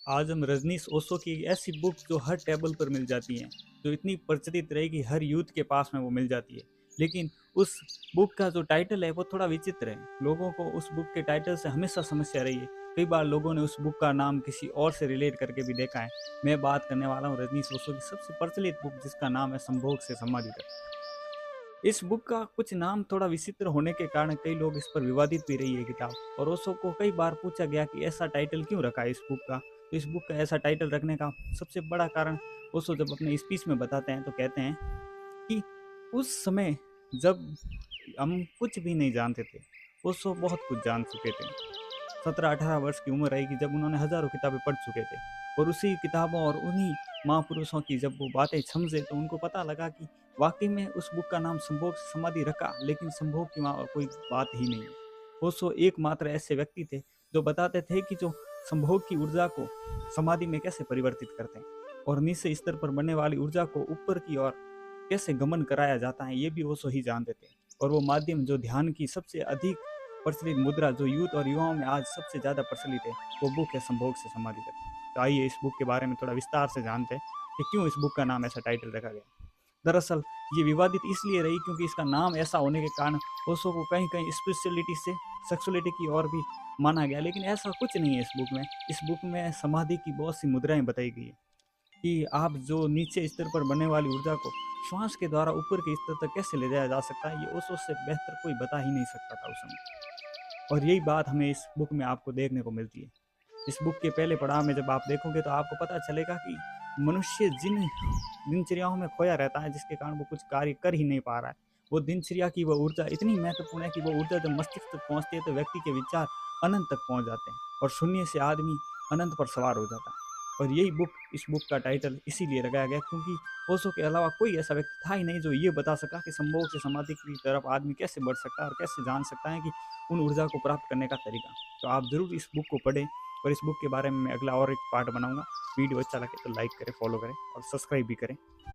आज हम रजनीश ओशो की ऐसी बुक जो हर टेबल पर मिल जाती हैं, जो इतनी प्रचलित रही कि हर यूथ के पास में वो मिल जाती है। लेकिन उस बुक का जो टाइटल है वो थोड़ा विचित्र है। लोगों को उस बुक के टाइटल से हमेशा समस्या रही है। कई बार लोगों ने उस बुक का नाम किसी और से रिलेट करके भी देखा है। मैं बात करने वाला हूँ रजनीश ओशो की सबसे प्रचलित बुक, जिसका नाम है संभोग से समाधि तक। इस बुक का कुछ नाम थोड़ा विचित्र होने के कारण कई लोग इस पर विवादित भी रही है किताब। और ओशो को कई बार पूछा गया कि ऐसा टाइटल क्यों रखा है इस बुक का। तो इस बुक का ऐसा टाइटल रखने का सबसे बड़ा कारण ओशो जब अपने स्पीच में बताते हैं तो कहते हैं कि उस समय जब हम कुछ भी नहीं जानते थे, ओशो बहुत कुछ जान चुके थे। 17-18 वर्ष की उम्र रहेगी जब उन्होंने हजारों किताबें पढ़ चुके थे। और उसी किताबों और उन्हीं महापुरुषों की जब वो बातें समझे तो उनको पता लगा कि वाकई में उस बुक का नाम संभोग समाधि रखा, लेकिन संभोग की वहाँ कोई बात ही नहीं है। ओशो एकमात्र ऐसे व्यक्ति थे जो बताते थे कि जो संभोग की ऊर्जा को समाधि में कैसे परिवर्तित करते हैं और नीचे स्तर पर बनने वाली ऊर्जा को ऊपर की ओर कैसे गमन कराया जाता है, ये भी ओशो ही जानते थे। और वो माध्यम जो ध्यान की सबसे अधिक प्रचलित मुद्रा जो यूथ और युवाओं में आज सबसे ज़्यादा प्रचलित है, वो बुक है संभोग से समाधि तक। तो आइए इस बुक के बारे में थोड़ा विस्तार से जानते हैं कि क्यों इस बुक का नाम ऐसा टाइटल रखा गया। दरअसल ये विवादित इसलिए रही क्योंकि इसका नाम ऐसा होने के कारण ओशो को कहीं कहीं स्पिरिचुअलिटी से सेक्सुअलिटी की ओर भी माना गया, लेकिन ऐसा कुछ नहीं है इस बुक में। इस बुक में समाधि की बहुत सी मुद्राएं बताई गई है कि आप जो नीचे स्तर पर बनने वाली ऊर्जा को श्वास के द्वारा ऊपर के स्तर तक कैसे ले जाया जा सकता है, ये ओशो से बेहतर कोई बता ही नहीं सकता था उस समय। और यही बात हमें इस बुक में आपको देखने को मिलती है। इस बुक के पहले पड़ाव में जब आप देखोगे तो आपको पता चलेगा कि मनुष्य जिन दिनचर्याओं में खोया रहता है, जिसके कारण वो कुछ कार्य कर ही नहीं पा रहा है, वो दिनचर्या की वो ऊर्जा इतनी महत्वपूर्ण है कि वो ऊर्जा जब मस्तिष्क तक पहुंचती है तो व्यक्ति के विचार अनंत तक पहुंच जाते हैं और शून्य से आदमी अनंत पर सवार हो जाता है। और यही बुक, इस बुक का टाइटल इसीलिए लगाया गया क्योंकि ओशो के अलावा कोई ऐसा व्यक्ति था ही नहीं जो ये बता सका कि संभोग से समाधि की तरफ आदमी कैसे बढ़ सकता है और कैसे जान सकता है कि उन ऊर्जा को प्राप्त करने का तरीका। तो आप ज़रूर इस बुक को पढ़ें। और इस बुक के बारे में मैं अगला और एक पार्ट बनाऊंगा। वीडियो अच्छा लगे तो लाइक करें, फॉलो करें और सब्सक्राइब भी करें।